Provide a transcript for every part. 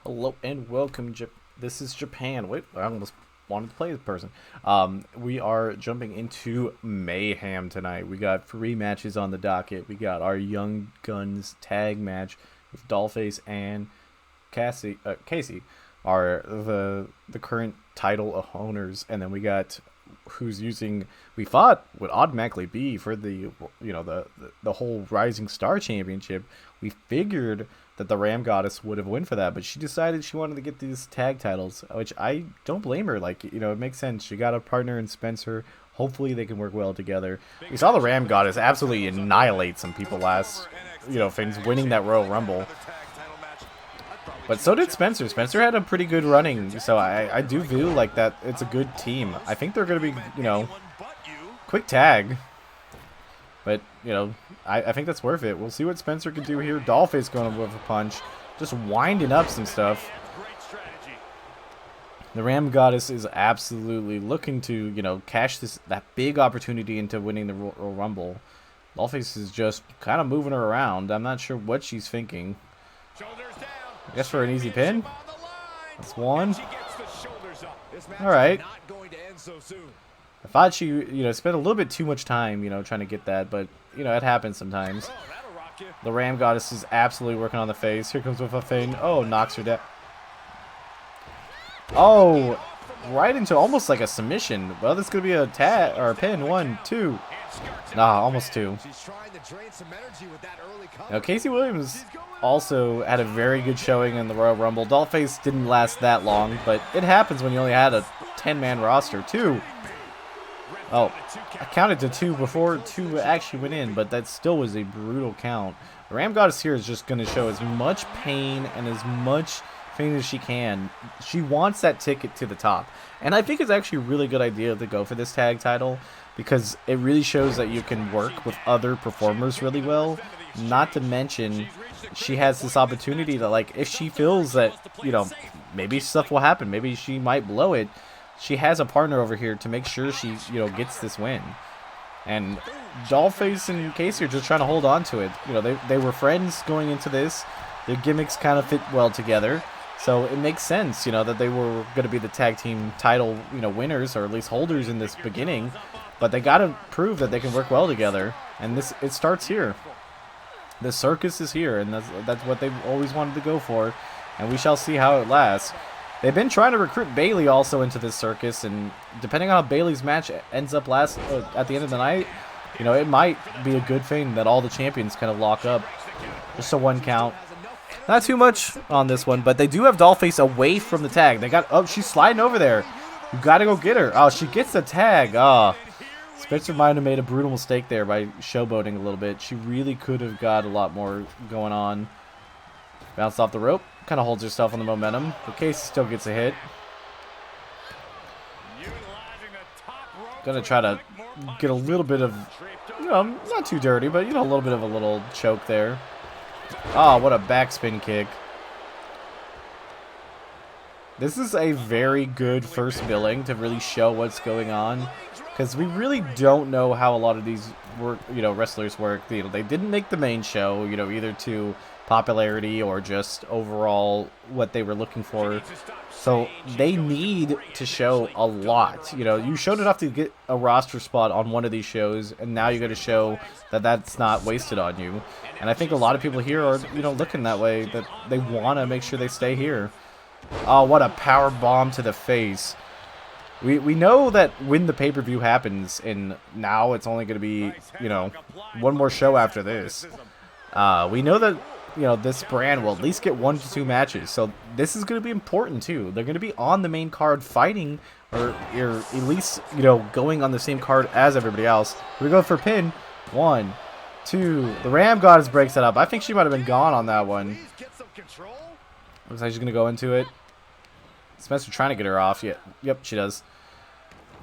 Hello and welcome. This is Japan. Wait, I almost wanted to play this person. We are jumping into Mayhem tonight. We got 3 matches on the docket. We got our Young Guns tag match with Dollface and Casey are the current title owners, and then we got who's using we thought would automatically be for the the whole Rising Star Championship. We figured that the Ram Goddess would have won for that, but she decided she wanted to get these tag titles, which I don't blame her. Like, it makes sense. She got a partner in Spencer. Hopefully they can work well together. We saw the Ram Goddess absolutely annihilate some people last, things, winning that Royal Rumble. But so did Spencer. Spencer had a pretty good running, so I do feel like that it's a good team. I think they're going to be, quick tag. But, I think that's worth it. We'll see what Spencer can do here. Dollface going with a punch. Just winding up some stuff. The Ram Goddess is absolutely looking to, cash that big opportunity into winning the Royal Rumble. Dollface is just kind of moving her around. I'm not sure what she's thinking. I guess for an easy pin. That's one. Alright. I thought she, spent a little bit too much time, trying to get that, but, it happens sometimes. The Ram Goddess is absolutely working on the face. Here comes with a feint. Oh, knocks her down. Oh, right into almost like a submission. Well, this could be a tag or a pin. 1, 2. Nah, almost 2. Now, Casey Williams also had a very good showing in the Royal Rumble. Dollface didn't last that long, but it happens when you only had a 10-man roster. 2. Oh, I counted to 2 before 2 actually went in, but that still was a brutal count. The Ram Goddess here is just going to show as much pain and as much pain as she can. She wants that ticket to the top. And I think it's actually a really good idea to go for this tag title, because it really shows that you can work with other performers really well. Not to mention, she has this opportunity to, like, if she feels that, maybe stuff will happen, maybe she might blow it, she has a partner over here to make sure she, gets this win. And Dollface and Casey are just trying to hold on to it. They were friends going into this. Their gimmicks kind of fit well together. So it makes sense, that they were going to be the tag team title, winners, or at least holders in this beginning. But they got to prove that they can work well together. And it starts here. The circus is here, and that's what they've always wanted to go for. And we shall see how it lasts. They've been trying to recruit Bayley also into this circus, and depending on how Bayley's match ends up at the end of the night, it might be a good thing that all the champions kind of lock up. Just a 1 count. Not too much on this one, but they do have Dollface away from the tag. She's sliding over there. You gotta go get her. Oh, she gets the tag. Spencer might have made a brutal mistake there by showboating a little bit. She really could have got a lot more going on. Bounced off the rope. Kind of holds herself on the momentum. But Casey still gets a hit. Gonna try to get a little bit of, not too dirty, but, a little bit of a little choke there. Oh, what a backspin kick. This is a very good first billing to really show what's going on, because we really don't know how a lot of these wrestlers work. They didn't make the main show, either to popularity or just overall what they were looking for. So they need to show a lot. You showed enough to get a roster spot on one of these shows, and now you got to show that that's not wasted on you. And I think a lot of people here are, looking that way, that they want to make sure they stay here. Oh, what a power bomb to the face. We know that when the pay-per-view happens, and now it's only going to be, one more show after this. We know that, this brand will at least get 1 to 2 matches. So this is going to be important, too. They're going to be on the main card fighting, or at least, going on the same card as everybody else. We go for pin. 1, 2. The Ram Goddess breaks it up. I think she might have been gone on that one. Looks like she's going to go into it. Spencer trying to get her off. Yeah, yep, she does.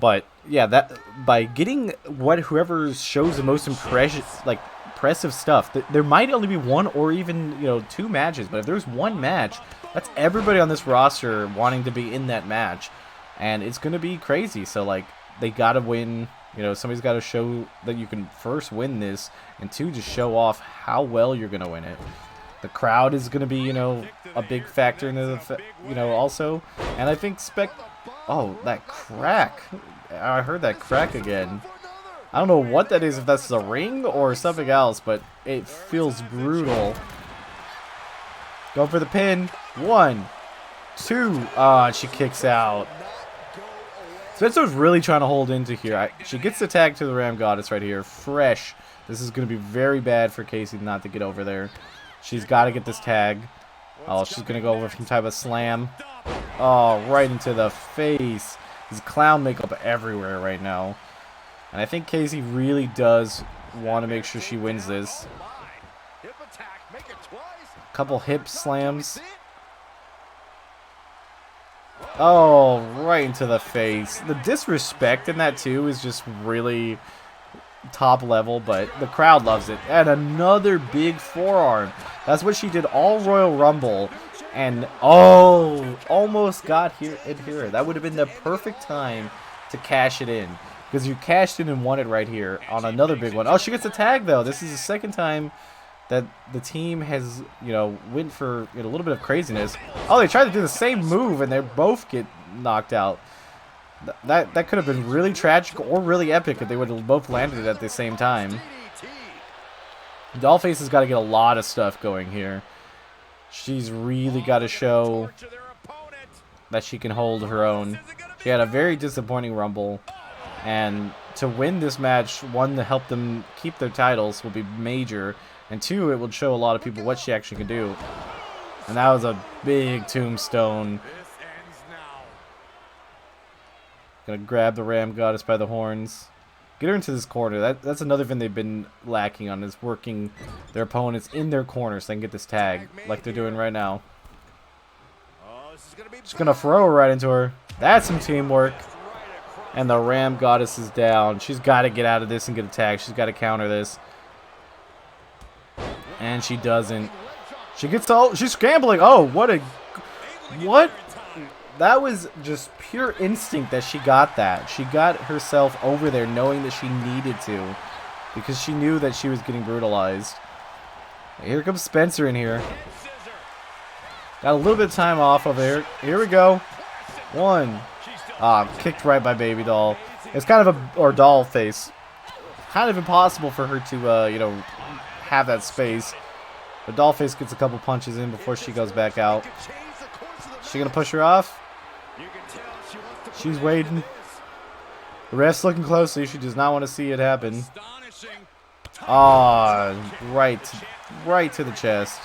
But yeah, that by getting whoever shows the most impressive stuff, there might only be 1 or even 2 matches. But if there's 1 match, that's everybody on this roster wanting to be in that match, and it's going to be crazy. So they got to win. Somebody's got to show that you can first win this, and 2, just show off how well you're going to win it. The crowd is going to be, you know, a big factor into the, you know, also. And I think oh, that crack. I heard that crack again. I don't know what that is, if that's the ring or something else, but it feels brutal. Go for the pin. 1, 2. Ah, she kicks out. Spencer's really trying to hold into here. She gets the tag to the Ram Goddess right here. Fresh. This is going to be very bad for Casey not to get over there. She's got to get this tag. Oh, she's going to go over some type of slam. Oh, right into the face. There's clown makeup everywhere right now. And I think Casey really does want to make sure she wins this. A couple hip slams. Oh, right into the face. The disrespect in that, too, is just really top level, but the crowd loves it. And another big forearm. That's what she did all Royal Rumble. And, oh, almost got here. That would have been the perfect time to cash it in. Because you cashed in and won it right here on another big one. Oh, she gets a tag, though. This is the second time that the team has, you know, went for a little bit of craziness. Oh, they tried to do the same move, and they both get knocked out. That could have been really tragic or really epic if they would have both landed at the same time. Dollface has got to get a lot of stuff going here. She's really got to show that she can hold her own. She had a very disappointing Rumble. And to win this match, 1, to help them keep their titles will be major. And 2, it would show a lot of people what she actually can do. And that was a big tombstone. Gonna grab the Ram Goddess by the horns. Get her into this corner. That's another thing they've been lacking on, is working their opponents in their corner so they can get this tag like they're doing right now. Just gonna throw her right into her. That's some teamwork. And the Ram Goddess is down. She's got to get out of this and get a tag. She's got to counter this. And she doesn't. She gets all. She's scrambling. Oh, what? That was just pure instinct that she got that. She got herself over there knowing that she needed to. Because she knew that she was getting brutalized. Here comes Spencer in here. Got a little bit of time off of there. Here we go. 1. Kicked right by Baby Doll. It's kind of or Doll Face. Kind of impossible for her to, you know, have that space. But Dollface gets a couple punches in before she goes back out. She gonna push her off? She's waiting. The ref's looking closely. She does not want to see it happen. Right to the chest.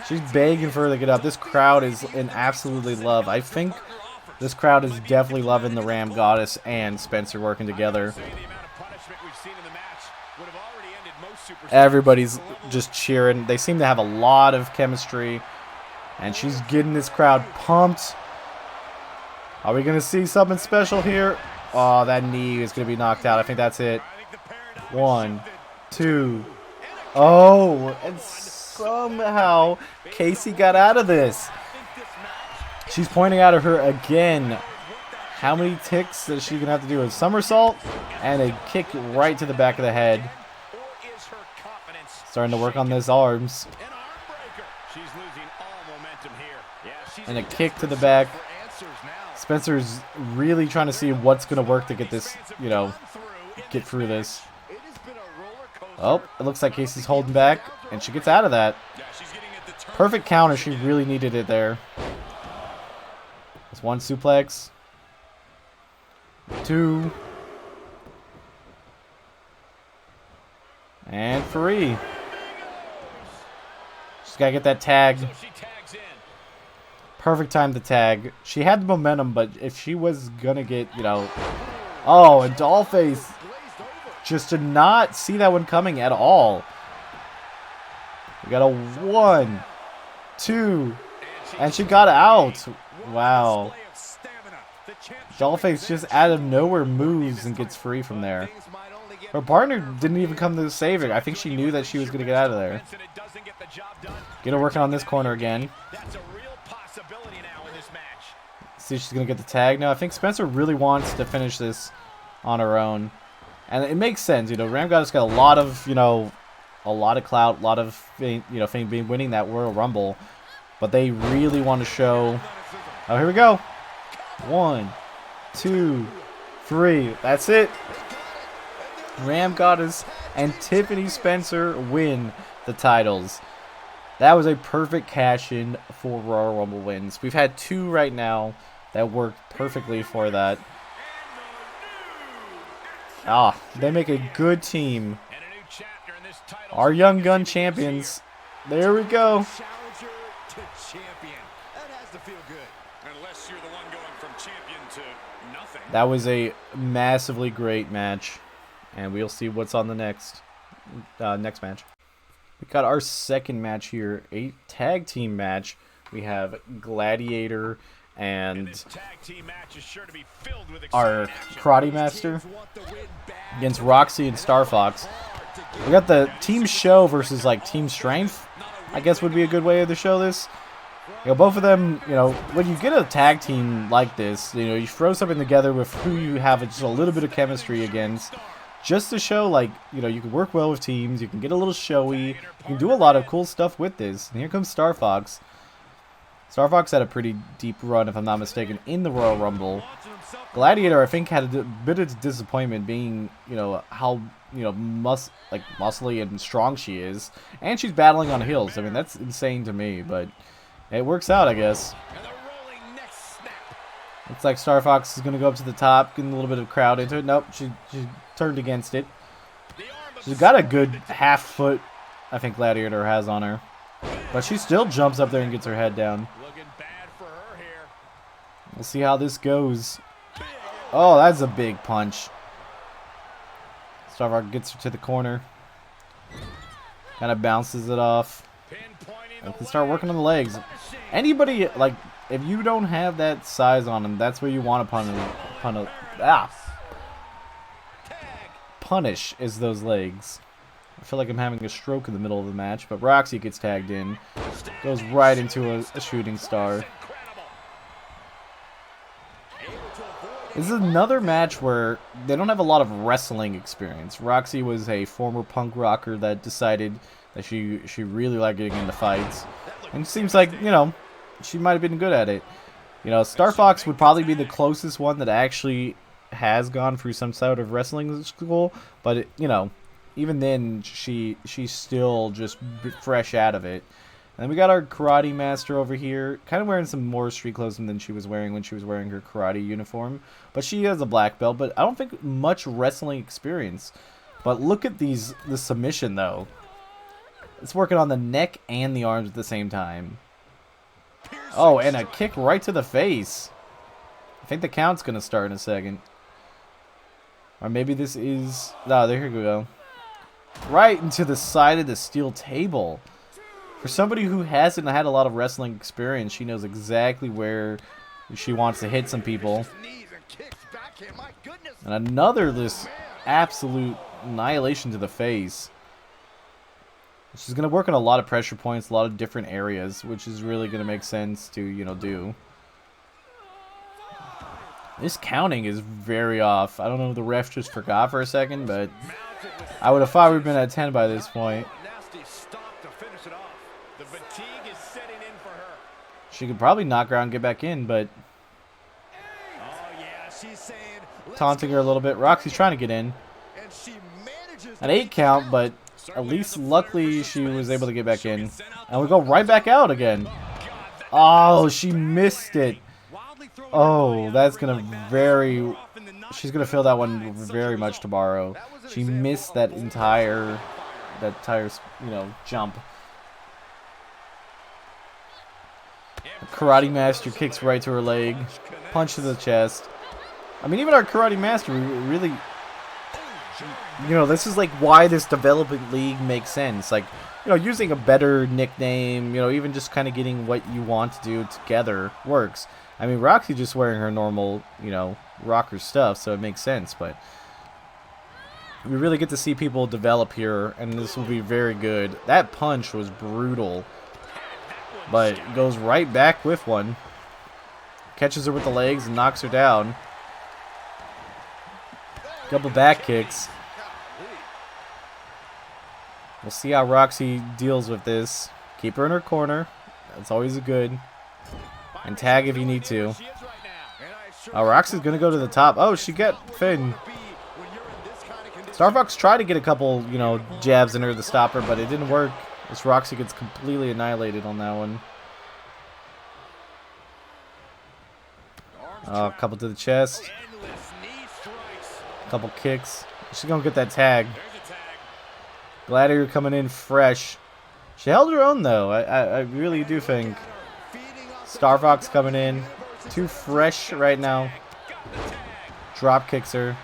She's begging for her to get up. This crowd is in absolutely love. I think this crowd is definitely loving the Ram Goddess and Spencer working together. Everybody's just cheering. They seem to have a lot of chemistry. And she's getting this crowd pumped. Are we going to see something special here? Oh, that knee is going to be knocked out. I think that's it. 1, 2. Oh, and somehow Casey got out of this. She's pointing out at her again. How many ticks is she going to have to do? A somersault and a kick right to the back of the head. Starting to work on those arms. And a kick to the back. Spencer's really trying to see what's going to work to get this, you know, get through this. Oh, it looks like Casey's holding back, and she gets out of that. Perfect counter. She really needed it there. That's 1 suplex. 2. And 3. She's got to get that tag. Perfect time to tag. She had the momentum, but if she was going to get, you know... Oh, and Dollface just did not see that one coming at all. We got a 1, 2, and she got out. Wow. Dollface just out of nowhere moves and gets free from there. Her partner didn't even come to save her. I think she knew that she was going to get out of there. Get her working on this corner again. See if she's going to get the tag. No, I think Spencer really wants to finish this on her own. And it makes sense. You know, Ram Goddess got a lot of, you know, a lot of clout, a lot of fame, fame being winning that Royal Rumble, but they really want to show. Oh, here we go. 1, 2, 3. That's it. Ram Goddess and Tiffany Spencer win the titles. That was a perfect cash-in for Royal Rumble wins. We've had 2 right now that worked perfectly for that. They make a good team. Our Young Gun champions. There we go. That was a massively great match. And we'll see what's on the next match. We got our second match here, a tag team match. We have Gladiator and our Karate Master against Roxy and Star Fox. We got the Team Show versus like Team Strength, I guess would be a good way to show this. Both of them, when you get a tag team like this, you throw something together with who you have just a little bit of chemistry against. Just to show, like, you can work well with teams, you can get a little showy, you can do a lot of cool stuff with this. And here comes Star Fox. Star Fox had a pretty deep run, if I'm not mistaken, in the Royal Rumble. Gladiator, I think, had a bit of disappointment being, how, muscly and strong she is. And she's battling on heels. I mean, that's insane to me, but it works out, I guess. Looks like Star Fox is going to go up to the top, getting a little bit of crowd into it. Nope, she turned against it. She's got a good half foot, I think Gladiator has on her. But she still jumps up there and gets her head down. We'll see how this goes. Oh, that's a big punch. Star Fox gets her to the corner. Kind of bounces it off. And can start working on the legs. Anybody, like, if you don't have that size on them, that's where you want to punish is those legs. I feel like I'm having a stroke in the middle of the match, but Roxy gets tagged in. Goes right into a shooting star. This is another match where they don't have a lot of wrestling experience. Roxy was a former punk rocker that decided that she really liked getting into fights. And it seems like, she might have been good at it. Star Fox would probably be the closest one that actually has gone through some sort of wrestling school. But, even then, she's still just fresh out of it. And then we got our Karate Master over here, kind of wearing some more street clothes than she was wearing when she was wearing her karate uniform. But she has a black belt, but I don't think much wrestling experience. But look at the submission, though. It's working on the neck and the arms at the same time. Oh, and a kick right to the face. I think the count's going to start in a second. Or maybe this is... No, there we go. Right into the side of the steel table. For somebody who hasn't had a lot of wrestling experience, she knows exactly where she wants to hit some people. And another this absolute annihilation to the face. She's going to work on a lot of pressure points, a lot of different areas, which is really going to make sense to, do. This counting is very off. I don't know if the ref just forgot for a second, but I would have thought we'd been at 10 by this point. She could probably knock her out and get back in, but taunting her a little bit. Roxy's trying to get in. An 8 count, but at least luckily she was able to get back in. And we go right back out again. Oh, she missed it. Oh, that's going to she's going to feel that one very much tomorrow. She missed that entire, jump. The Karate Master kicks right to her leg. Punch to the chest. I mean, even our Karate Master really... this is like why this development league makes sense. Like, using a better nickname, even just kind of getting what you want to do together works. I mean, Roxy just wearing her normal, rocker stuff, so it makes sense. But we really get to see people develop here, and this will be very good. That punch was brutal, but goes right back with one. Catches her with the legs and knocks her down. Couple back kicks. We'll see how Roxy deals with this. Keep her in her corner. That's always a good. And tag if you need to. Oh, Roxy's going to go to the top. Oh, she got Finn. Star Fox tried to get a couple, you know, jabs in her to stop her, but it didn't work. This Roxy gets completely annihilated on that one. Oh, a couple to the chest. A couple kicks. She's going to get that tag. Gladiator coming in fresh. She held her own, though. I really do think. Star Fox coming in. Too fresh right now. Drop kicks her.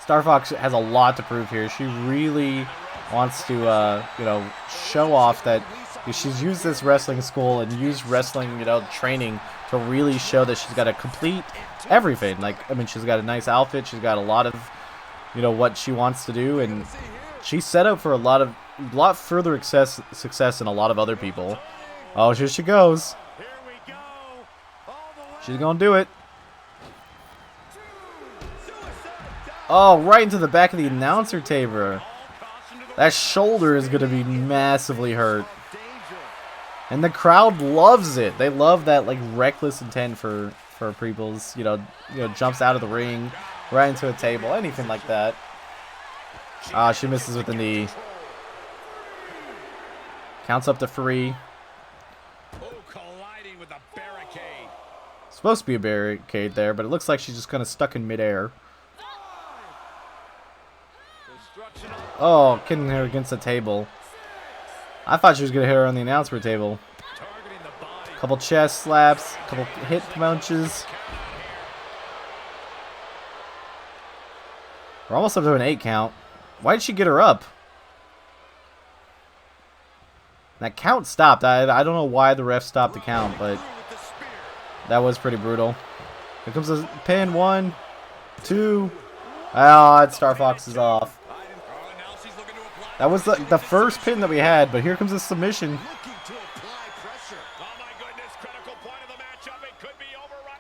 Star Fox has a lot to prove here. She really wants to, you know, show off that she's used this wrestling school and used wrestling, you know, training to really show that she's got a complete everything. Like, I mean, she's got a nice outfit. She's got a lot of, you know, what she wants to do, and she's set up for a lot further success than a lot of other people. Oh, here she goes. She's gonna do it. Oh, right into the back of the announcer table. That shoulder is gonna be massively hurt. And the crowd loves it. They love that, like, reckless intent for people's, you know, jumps out of the ring, right into a table, anything like that. Ah, she misses with the knee. Counts up to 3. Supposed to be a barricade there, but it looks like she's just kind of stuck in midair. Oh, hitting her against the table. I thought she was going to hit her on the announcement table. Couple chest slaps, couple hip punches. We're almost up to an 8 count. Why did she get her up? That count stopped. I don't know why the ref stopped the count, but that was pretty brutal. Here comes a pin. 1, 2. Oh, Star Fox is off. That was the first pin that we had, but here comes a submission.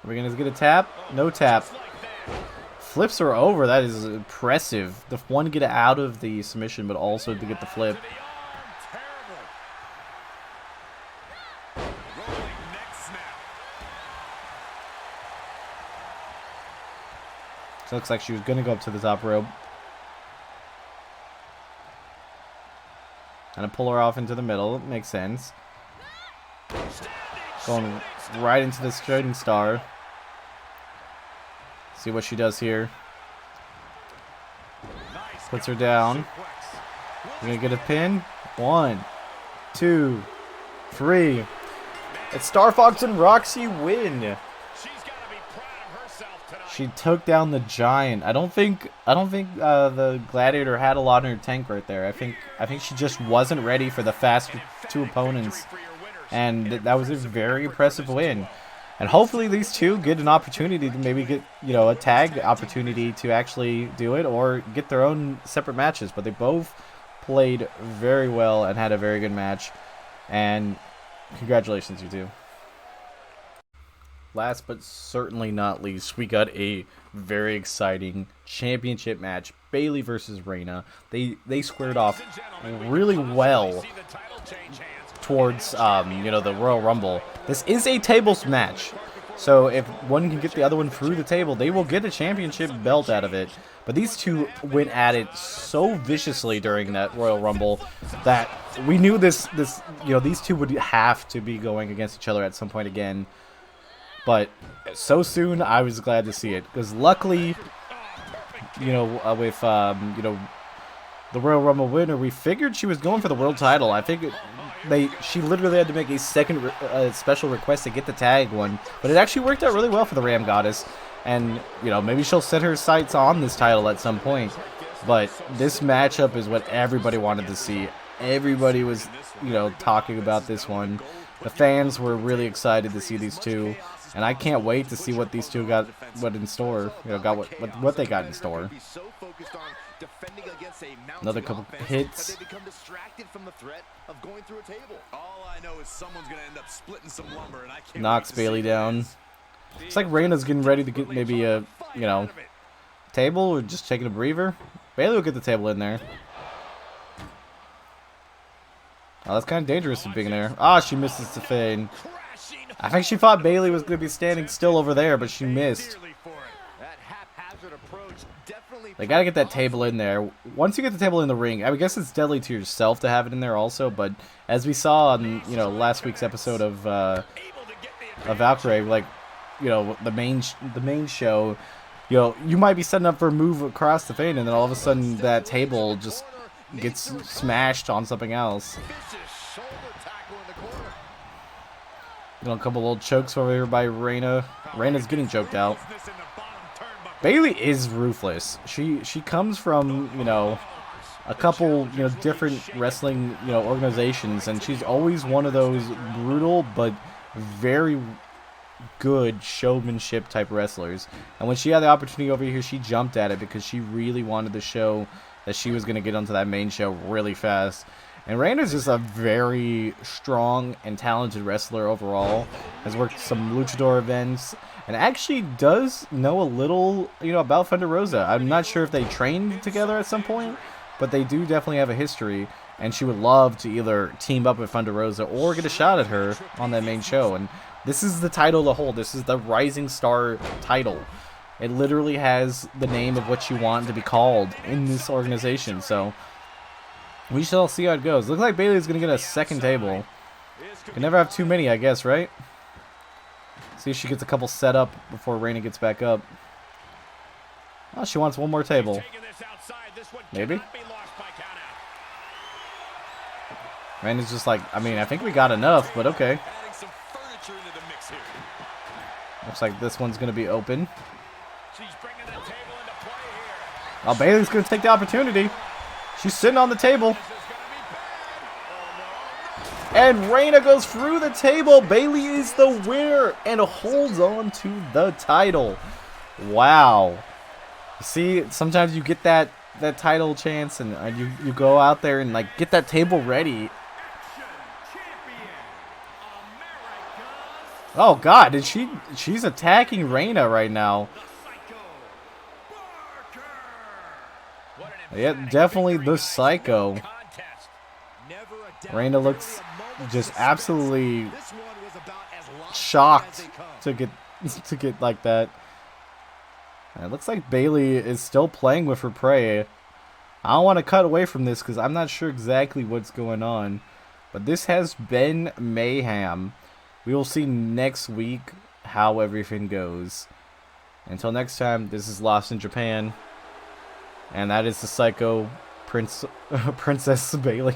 Are we going to get a tap? No tap. Flips her over. That is impressive. The one to get out of the submission, but also to get the flip. So it looks like she was going to go up to the top rope. And pull her off into the middle. It makes sense. Going right into the shooting star. See what she does here. Puts her down. We're going to get a pin. 1, 2, 3. It's Star Fox and Roxy win. She took down the Giant. I don't think the Gladiator had a lot in her tank right there. I think she just wasn't ready for the fast 2 opponents, and that was a very impressive win. And hopefully these two get an opportunity to maybe get, you know, a tag opportunity to actually do it, or get their own separate matches. But they both played very well and had a very good match. And congratulations, you two. Last but certainly not least, we got a very exciting championship match. Bayley versus Reina. They squared off really well towards you know, the Royal Rumble. This is a tables match, so if one can get the other one through the table, they will get a championship belt out of it. But these two went at it so viciously during that Royal Rumble that we knew this you know, these two would have to be going against each other at some point again. But so soon, I was glad to see it, because luckily, you know, with you know, the Royal Rumble winner, we figured she was going for the world title. I think she literally had to make a second special request to get the tag one, but it actually worked out really well for the Ram Goddess. And you know, maybe she'll set her sights on this title at some point. But this matchup is what everybody wanted to see. Everybody was, you know, talking about this one. The fans were really excited to see these two. And I can't wait to see what these two got in store. You know, what they got in store. Another couple hits. Knocks Bayley down. Looks like Reina's getting ready to get maybe a, you know, table or just taking a breather. Bayley will get the table in there. Oh, that's kind of dangerous being there. Ah, she misses the fade. I think she thought Bayley was going to be standing still over there, but she missed. They got to get that table in there. Once you get the table in the ring, I guess it's deadly to yourself to have it in there also, but as we saw on, you know, last week's episode of Valkyrie, like, you know, the main show, you know, you might be setting up for a move across the fade, and then all of a sudden that table just gets smashed on something else. You know, a couple little chokes over here by Reina. Reina's getting choked out. Bayley is ruthless. She comes from, you know, a couple, you know, different wrestling, you know, organizations, and she's always one of those brutal but very good showmanship type wrestlers. And when she had the opportunity over here, she jumped at it because she really wanted to show that she was going to get onto that main show really fast. And Reina's just a very strong and talented wrestler overall. Has worked some luchador events, and actually does know a little, you know, about Thunder Rosa. I'm not sure if they trained together at some point, but they do definitely have a history. And she would love to either team up with Thunder Rosa or get a shot at her on that main show. And this is the title to hold. This is the Rising Star title. It literally has the name of what you want to be called in this organization. So we shall see how it goes. Looks like Bayley's going to get a second table. Can never have too many, I guess, right? See if she gets a couple set up before Reina gets back up. Oh, she wants one more table. Maybe? Reina's just like, I mean, I think we got enough, but okay. Looks like this one's going to be open. Oh, Bayley's going to take the opportunity. She's sitting on the table. And Reina goes through the table. Bayley is the winner and holds on to the title. Wow. See, sometimes you get that title chance and you go out there and like get that table ready. Oh God, and she's attacking Reina right now. Yeah, definitely the Psycho. Reina looks just absolutely shocked to get like that. And it looks like Bayley is still playing with her prey. I don't want to cut away from this because I'm not sure exactly what's going on. But this has been Mayhem. We will see next week how everything goes. Until next time, this is Lost in Japan. And that is the Psycho Princess Bayley.